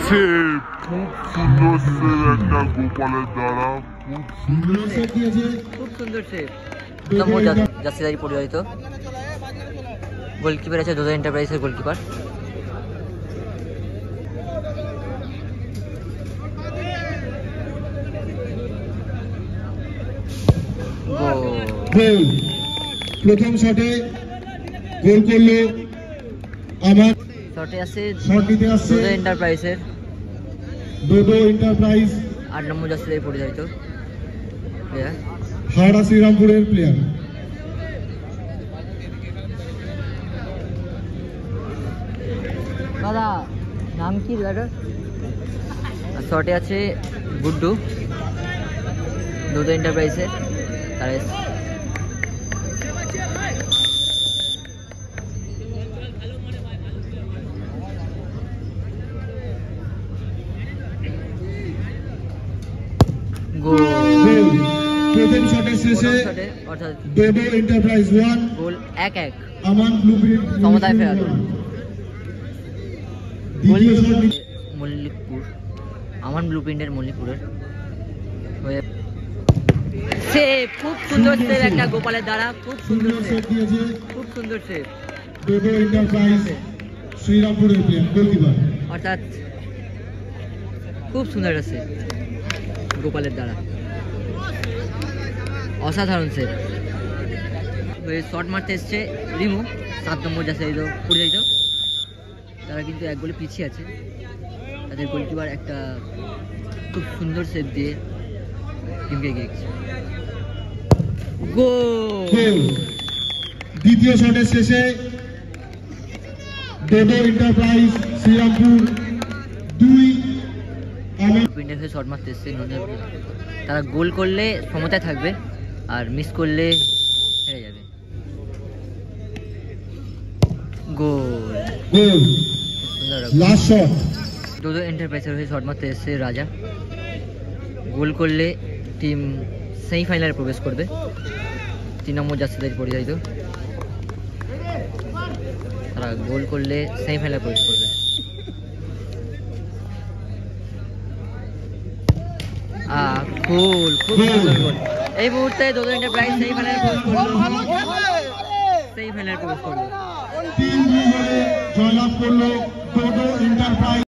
সে খুব সুন্দর সে একটা গোপালের দ্বারা খুব সুন্দর সেভ জার্সিদারি পরিচালিত গোলকিপার আছে দোদা এন্টারপ্রাইজের গোলকিপার। প্রথম শটে গোল করলো আমার শটে আছে শট দিতে আসছে দোদা এন্টারপ্রাইজের দোদো এন্টারপ্রাইজ 8 নম্বর জার্সিদারি পরিচালিত প্লেয়ার হাওড়া শ্রীরামপুরের প্লেয়ার। দাদা নাম কি দাদা? শটে আছে গুড্ডু দোদো এন্টারপ্রাইজের তার প্রথম শটের শেষে দোদো এন্টারপ্রাইজ 1 গোল 1-1 আমান ব্লুপ্রিন্ট সমতায় ফেরালো। দ্বিতীয় শট মল্লিকপুর আমান ব্লুপ্রিন্টের মল্লিকপুরের হয়ে সেভ খুব সুন্দর সেভ একটা গোপালের দ্বারা খুব সুন্দর সেভ দিয়েছে খুব সুন্দর সেভ দোদো এন্টারপ্রাইজ শ্রীরামপুরের প্লেয়ার গোলকিপার। অর্থাৎ খুব সুন্দর আছে গোপালের দ্বারা অসাধারণ সেভ। শট মারতে এসছে রিমু 7 নম্বর জার্সিদারি পরিচালিত তারা কিন্তু এক গোলে পিছিয়ে আছে। তাদের গোলকিপার একটা খুব সুন্দর সেভ দিয়ে টিমকে এগিয়ে গেছে। গোল দ্বিতীয় শটের শেষে দোদো এন্টারপ্রাইজ শ্রীরামপুর 2 পিন্ডে শট মারতে এসছে তারা গোল করলে সমতায় থাকবে আর মিস করলে হেরে যাবে। গোল গোল লাস্ট শট দোদো এন্টারপ্রাইজের হয়ে শট মারতে এসছে রাজা গোল করলে টিম সেমিফাইনালে প্রবেশ করবে। 3 নম্বর জার্সিদারি পরিচালিত তারা গোল করলে সেমিফাইনালে প্রবেশ করবে। গোল খুব সুন্দর গোল এই মুহূর্তে দোদো এন্টারপ্রাইজ সেমিফাইনালে প্রবেশ করলো। সেমিফাইনালে প্রবেশ করলো। জয়লাভ করলো দোদো এন্টারপ্রাইজ।